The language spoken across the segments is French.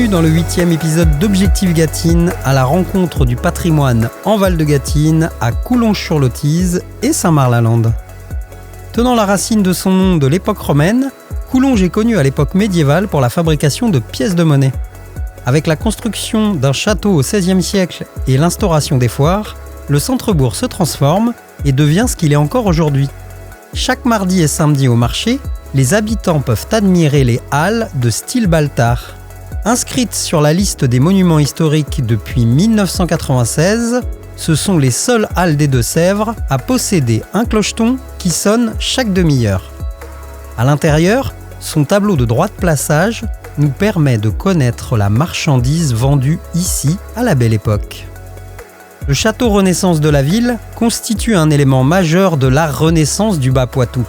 Bienvenue dans le 8e épisode d'Objectif Gâtine, à la rencontre du patrimoine en Val-de-Gâtine, à Coulonges-sur-Lotise et Saint-Marc-la-Lande. Tenant la racine de son nom de l'époque romaine, Coulonges est connu à l'époque médiévale pour la fabrication de pièces de monnaie. Avec la construction d'un château au XVIe siècle et l'instauration des foires, le centre-bourg se transforme et devient ce qu'il est encore aujourd'hui. Chaque mardi et samedi au marché, les habitants peuvent admirer les halles de style Baltard. Inscrites sur la liste des monuments historiques depuis 1996, ce sont les seules halles des Deux-Sèvres à posséder un clocheton qui sonne chaque demi-heure. À l'intérieur, son tableau de droit de plaçage nous permet de connaître la marchandise vendue ici à la Belle Époque. Le château Renaissance de la ville constitue un élément majeur de l'art Renaissance du Bas-Poitou.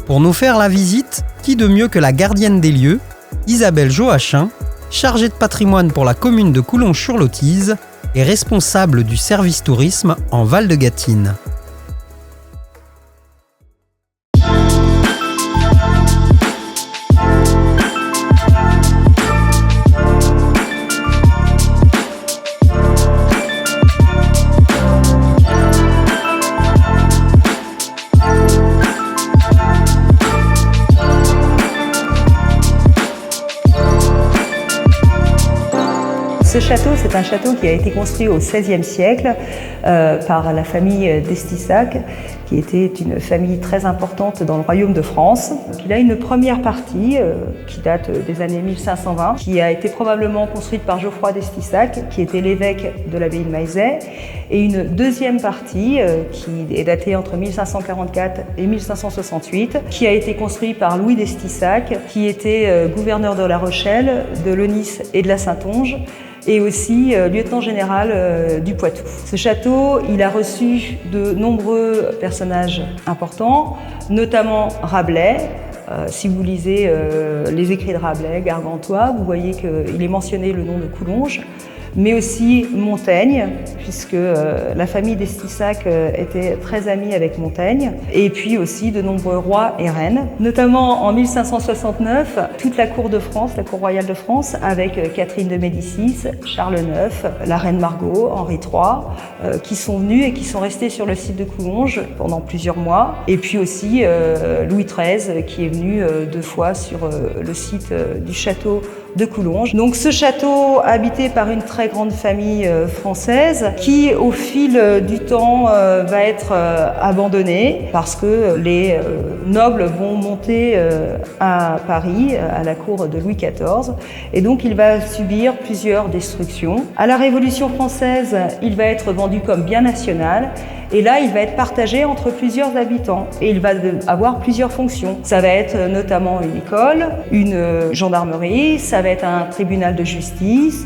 Pour nous faire la visite, qui de mieux que la gardienne des lieux, Isabelle Joachim, chargée de patrimoine pour la commune de Coulonges-sur-Lotise et responsable du service tourisme en Val-de-Gâtine. Ce château, c'est un château qui a été construit au XVIe siècle par la famille d'Estissac, qui était une famille très importante dans le royaume de France. Il a une première partie qui date des années 1520, qui a été probablement construite par Geoffroy d'Estissac, qui était l'évêque de l'abbaye de Maizet, et une deuxième partie qui est datée entre 1544 et 1568, qui a été construite par Louis d'Estissac, qui était gouverneur de La Rochelle, de Leunis et de la Saintonge, et aussi lieutenant général du Poitou. Ce château, il a reçu de nombreux personnages importants, notamment Rabelais. Si vous lisez les écrits de Rabelais, Gargantua, vous voyez qu'il est mentionné le nom de Coulonges, mais aussi Montaigne, puisque la famille d'Estissac était très amie avec Montaigne, et puis aussi de nombreux rois et reines. Notamment en 1569, toute la cour de France, la cour royale de France, avec Catherine de Médicis, Charles IX, la reine Margot, Henri III, qui sont venus et qui sont restés sur le site de Coulonges pendant plusieurs mois. Et puis aussi Louis XIII, qui est venu 2 fois sur le site du château de Coulonges. Donc ce château habité par une très grande famille française qui au fil du temps va être abandonné parce que les nobles vont monter à Paris, à la cour de Louis XIV, et donc il va subir plusieurs destructions. À la Révolution française, il va être vendu comme bien national. Et là, il va être partagé entre plusieurs habitants et il va avoir plusieurs fonctions. Ça va être notamment une école, une gendarmerie, ça va être un tribunal de justice,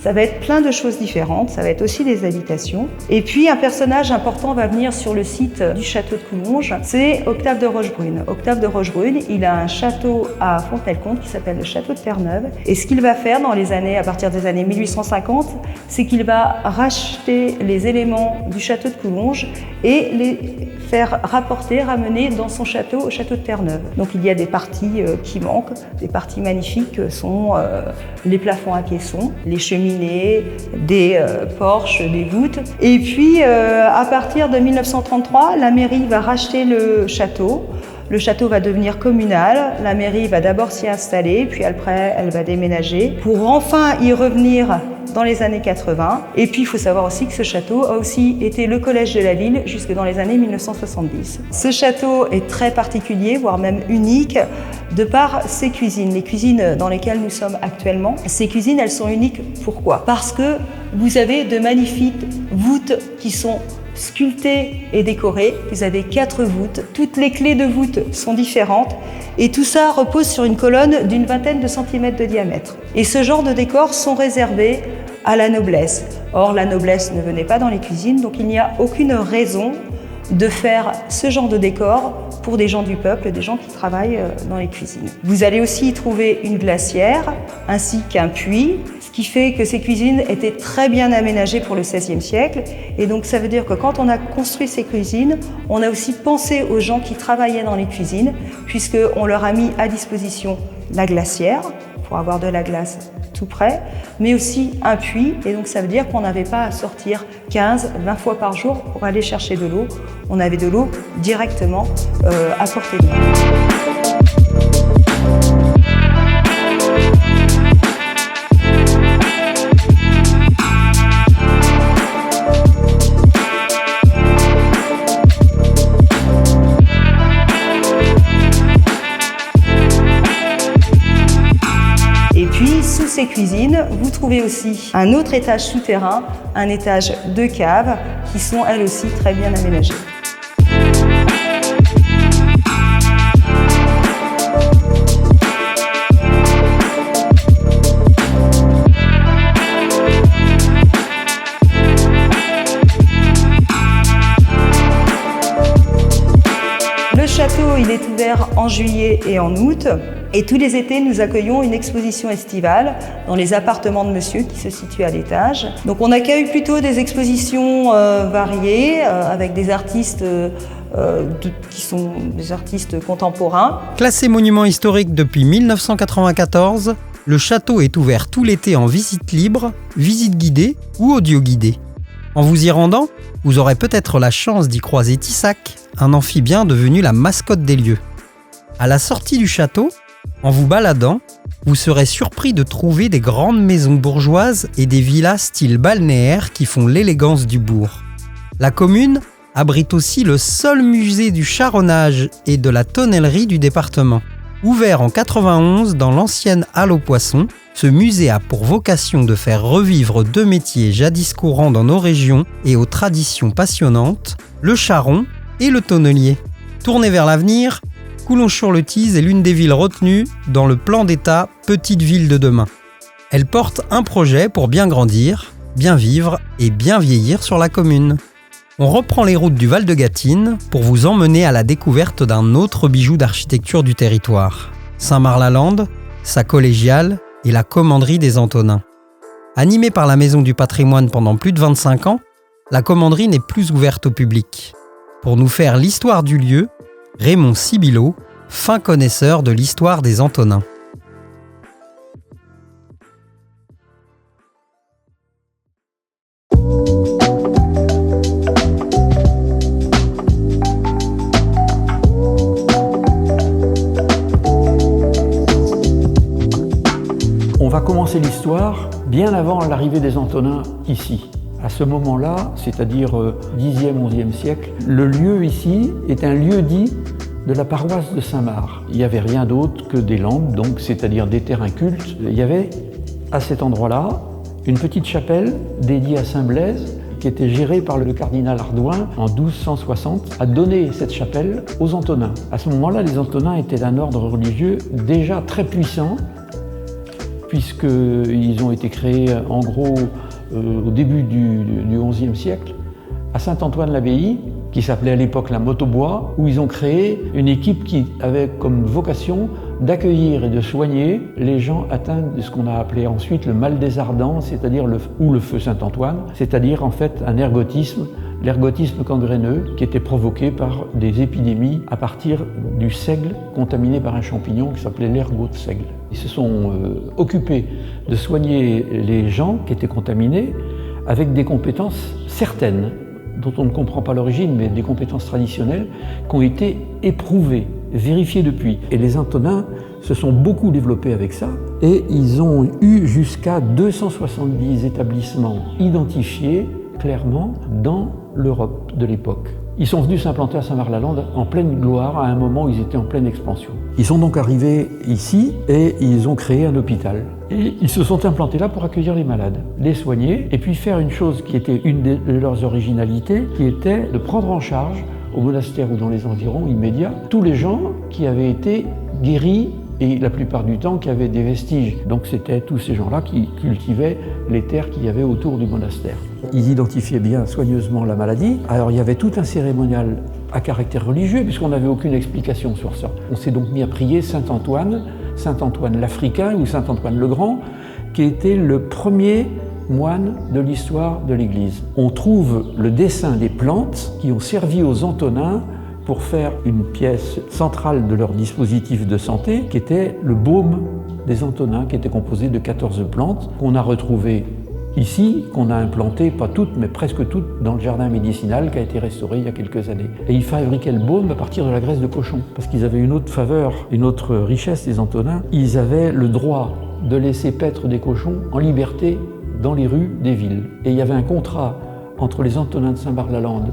ça va être plein de choses différentes, ça va être aussi des habitations. Et puis un personnage important va venir sur le site du château de Coulonges, c'est Octave de Rochebrune. Octave de Rochebrune, il a un château à Fontenay-le-Comte qui s'appelle le château de Terre-Neuve. Et ce qu'il va faire à partir des années 1850, c'est qu'il va racheter les éléments du château de Coulonges et les faire ramener dans son château, au château de Terre-Neuve. Donc il y a des parties qui manquent, des parties magnifiques sont les plafonds à caissons, les cheminées, des porches, des voûtes. Et puis à partir de 1933, la mairie va racheter le château. Le château va devenir communal, la mairie va d'abord s'y installer, puis après elle va déménager pour enfin y revenir dans les années 80. Et puis il faut savoir aussi que ce château a aussi été le collège de la ville jusque dans les années 1970. Ce château est très particulier, voire même unique, de par ses cuisines. Les cuisines dans lesquelles nous sommes actuellement, ces cuisines, elles sont uniques. Pourquoi ? Parce que vous avez de magnifiques voûtes qui sont sculptées et décorées. Vous avez 4 voûtes. Toutes les clés de voûtes sont différentes. Et tout ça repose sur une colonne d'une vingtaine de centimètres de diamètre. Et ce genre de décors sont réservés à la noblesse. Or, la noblesse ne venait pas dans les cuisines, donc il n'y a aucune raison de faire ce genre de décor pour des gens du peuple, des gens qui travaillent dans les cuisines. Vous allez aussi y trouver une glacière ainsi qu'un puits, ce qui fait que ces cuisines étaient très bien aménagées pour le XVIe siècle. Et donc ça veut dire que quand on a construit ces cuisines, on a aussi pensé aux gens qui travaillaient dans les cuisines, puisqu'on leur a mis à disposition la glacière pour avoir de la glace tout près, mais aussi un puits. Et donc ça veut dire qu'on n'avait pas à sortir 15-20 fois par jour pour aller chercher de l'eau. On avait de l'eau directement à portée de main. Et puis, sous ces cuisines, vous trouvez aussi un autre étage souterrain, un étage de cave, qui sont elles aussi très bien aménagées. Le château, il est ouvert en juillet et en août. Et tous les étés, nous accueillons une exposition estivale dans les appartements de monsieur qui se situent à l'étage. Donc on accueille plutôt des expositions variées avec des artistes qui sont des artistes contemporains. Classé monument historique depuis 1994, le château est ouvert tout l'été en visite libre, visite guidée ou audio guidée. En vous y rendant, vous aurez peut-être la chance d'y croiser Tissac, un amphibien devenu la mascotte des lieux. À la sortie du château, en vous baladant, vous serez surpris de trouver des grandes maisons bourgeoises et des villas style balnéaire qui font l'élégance du bourg. La commune abrite aussi le seul musée du charronnage et de la tonnellerie du département. Ouvert en 91 dans l'ancienne halle aux poissons, ce musée a pour vocation de faire revivre deux métiers jadis courants dans nos régions et aux traditions passionnantes, le charron et le tonnelier. Tourné vers l'avenir, Coulon-sur-le-Tise est l'une des villes retenues dans le plan d'État Petite Ville de demain. Elle porte un projet pour bien grandir, bien vivre et bien vieillir sur la commune. On reprend les routes du Val de Gâtine pour vous emmener à la découverte d'un autre bijou d'architecture du territoire. Saint-Marc-la-Lande, sa collégiale et la commanderie des Antonins. Animée par la Maison du Patrimoine pendant plus de 25 ans, la commanderie n'est plus ouverte au public. Pour nous faire l'histoire du lieu, Raymond Sibillot, fin connaisseur de l'histoire des Antonins. On va commencer l'histoire bien avant l'arrivée des Antonins ici. À ce moment-là, c'est-à-dire 10e, 11e siècle, le lieu ici est un lieu-dit de la paroisse de Saint-Marc. Il n'y avait rien d'autre que des landes, donc c'est-à-dire des terrains cultes. Il y avait à cet endroit-là une petite chapelle dédiée à Saint-Blaise qui était gérée par le cardinal Ardouin en 1260, a donné cette chapelle aux Antonins. À ce moment-là, les Antonins étaient d'un ordre religieux déjà très puissant, puisqu'ils ont été créés en gros au début du XIe siècle, à Saint-Antoine-l'Abbaye, qui s'appelait à l'époque la Motobois, où ils ont créé une équipe qui avait comme vocation d'accueillir et de soigner les gens atteints de ce qu'on a appelé ensuite le mal des ardents, c'est-à-dire le feu Saint-Antoine, c'est-à-dire en fait un ergotisme, l'ergotisme gangréneux qui était provoqué par des épidémies à partir du seigle contaminé par un champignon qui s'appelait l'ergot de seigle. Ils se sont occupés de soigner les gens qui étaient contaminés avec des compétences certaines, dont on ne comprend pas l'origine, mais des compétences traditionnelles qui ont été éprouvées, vérifiées depuis. Et les Antonins se sont beaucoup développés avec ça, et ils ont eu jusqu'à 270 établissements identifiés clairement dans l'Europe de l'époque. Ils sont venus s'implanter à Saint-Marc-la-Lande en pleine gloire, à un moment où ils étaient en pleine expansion. Ils sont donc arrivés ici et ils ont créé un hôpital. Et ils se sont implantés là pour accueillir les malades, les soigner, et puis faire une chose qui était une de leurs originalités, qui était de prendre en charge, au monastère ou dans les environs immédiats, tous les gens qui avaient été guéris et la plupart du temps qui avaient des vestiges. Donc c'était tous ces gens-là qui cultivaient les terres qu'il y avait autour du monastère. Ils identifiaient bien soigneusement la maladie. Alors il y avait tout un cérémonial à caractère religieux puisqu'on n'avait aucune explication sur ça. On s'est donc mis à prier Saint-Antoine, Saint-Antoine l'Africain ou Saint-Antoine le Grand, qui était le premier moine de l'histoire de l'Église. On trouve le dessin des plantes qui ont servi aux Antonins pour faire une pièce centrale de leur dispositif de santé, qui était le baume des Antonins qui étaient composés de 14 plantes qu'on a retrouvées ici, qu'on a implantées, pas toutes, mais presque toutes, dans le jardin médicinal qui a été restauré il y a quelques années. Et ils fabriquaient le baume à partir de la graisse de cochon, parce qu'ils avaient une autre faveur, une autre richesse, les Antonins. Ils avaient le droit de laisser paître des cochons en liberté dans les rues des villes. Et il y avait un contrat entre les Antonins de Saint-Marc-la-Lande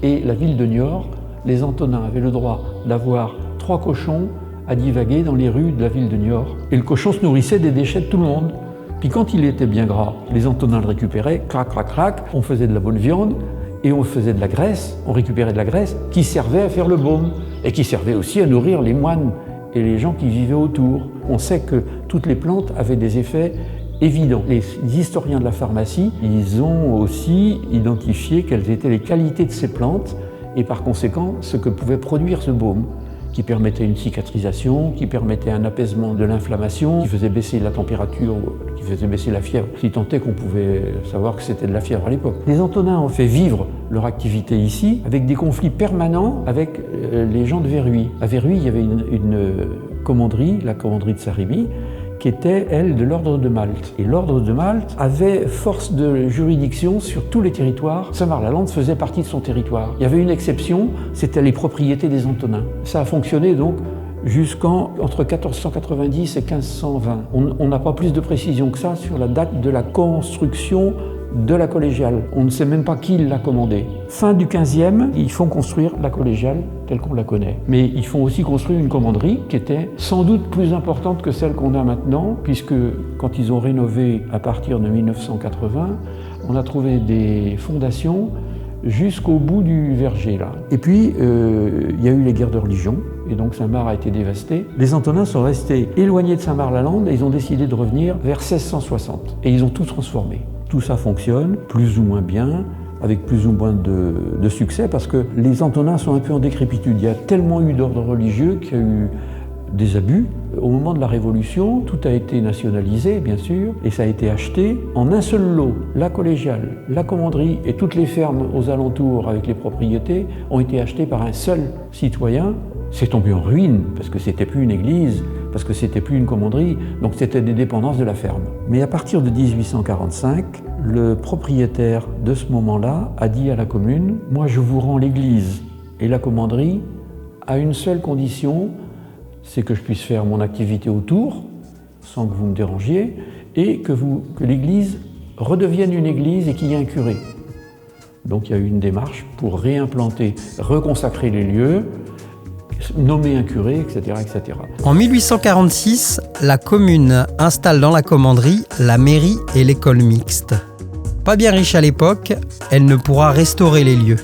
et la ville de Niort. Les Antonins avaient le droit d'avoir 3 cochons à divaguer dans les rues de la ville de Niort. Et le cochon se nourrissait des déchets de tout le monde. Puis quand il était bien gras, les Antonins le récupéraient, clac, clac, clac, on faisait de la bonne viande et on faisait de la graisse, on récupérait de la graisse qui servait à faire le baume et qui servait aussi à nourrir les moines et les gens qui vivaient autour. On sait que toutes les plantes avaient des effets évidents. Les historiens de la pharmacie, ils ont aussi identifié quelles étaient les qualités de ces plantes et par conséquent ce que pouvait produire ce baume, qui permettait une cicatrisation, qui permettait un apaisement de l'inflammation, qui faisait baisser la température, qui faisait baisser la fièvre, si tant est qu'on pouvait savoir que c'était de la fièvre à l'époque. Les Antonins ont fait vivre leur activité ici avec des conflits permanents avec les gens de Verruy. À Verruy, il y avait une commanderie, la commanderie de Sarremy, qui était, elle, de l'ordre de Malte. Et l'ordre de Malte avait force de juridiction sur tous les territoires. Saint-Marc-la-Lande faisait partie de son territoire. Il y avait une exception, c'était les propriétés des Antonins. Ça a fonctionné donc entre 1490 et 1520. On n'a pas plus de précision que ça sur la date de la construction de la collégiale. On ne sait même pas qui l'a commandée. Fin du 15e, ils font construire la collégiale telle qu'on la connaît. Mais ils font aussi construire une commanderie qui était sans doute plus importante que celle qu'on a maintenant, puisque quand ils ont rénové à partir de 1980, on a trouvé des fondations jusqu'au bout du verger là. Et puis, il y a eu les guerres de religion, et donc Saint-Marc a été dévasté. Les Antonins sont restés éloignés de Saint-Marc-la-Lande et ils ont décidé de revenir vers 1660. Et ils ont tout transformé. Tout ça fonctionne plus ou moins bien, avec plus ou moins de succès, parce que les Antonins sont un peu en décrépitude. Il y a tellement eu d'ordre religieux qu'il y a eu des abus. Au moment de la Révolution, tout a été nationalisé, bien sûr, et ça a été acheté en un seul lot. La collégiale, la commanderie et toutes les fermes aux alentours avec les propriétés ont été achetées par un seul citoyen. C'est tombé en ruine, parce que c'était plus une église, parce que c'était plus une commanderie, donc c'était des dépendances de la ferme. Mais à partir de 1845, le propriétaire de ce moment-là a dit à la commune « Moi je vous rends l'église et la commanderie à une seule condition, c'est que je puisse faire mon activité autour, sans que vous me dérangiez, et que l'église redevienne une église et qu'il y ait un curé. » Donc il y a eu une démarche pour réimplanter, reconsacrer les lieux, nommer un curé, etc., etc. En 1846, la commune installe dans la commanderie la mairie et l'école mixte. Pas bien riche à l'époque, elle ne pourra restaurer les lieux,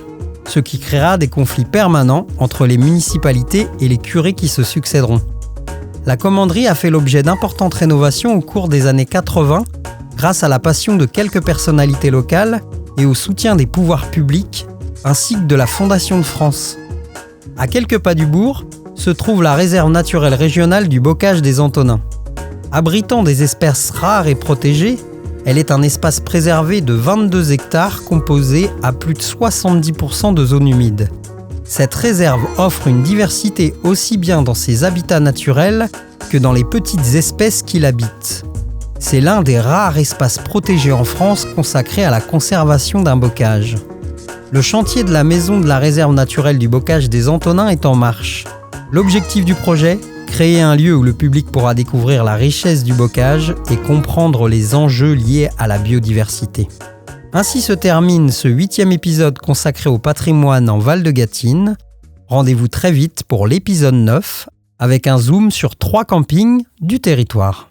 ce qui créera des conflits permanents entre les municipalités et les curés qui se succéderont. La commanderie a fait l'objet d'importantes rénovations au cours des années 80 grâce à la passion de quelques personnalités locales et au soutien des pouvoirs publics ainsi que de la Fondation de France. À quelques pas du bourg se trouve la réserve naturelle régionale du Bocage des Antonins. Abritant des espèces rares et protégées, elle est un espace préservé de 22 hectares composé à plus de 70% de zones humides. Cette réserve offre une diversité aussi bien dans ses habitats naturels que dans les petites espèces qui l'habitent. C'est l'un des rares espaces protégés en France consacrés à la conservation d'un bocage. Le chantier de la maison de la réserve naturelle du Bocage des Antonins est en marche. L'objectif du projet ? Créer un lieu où le public pourra découvrir la richesse du bocage et comprendre les enjeux liés à la biodiversité. Ainsi se termine ce 8e épisode consacré au patrimoine en Val de Gâtine. Rendez-vous très vite pour l'épisode 9 avec un zoom sur 3 campings du territoire.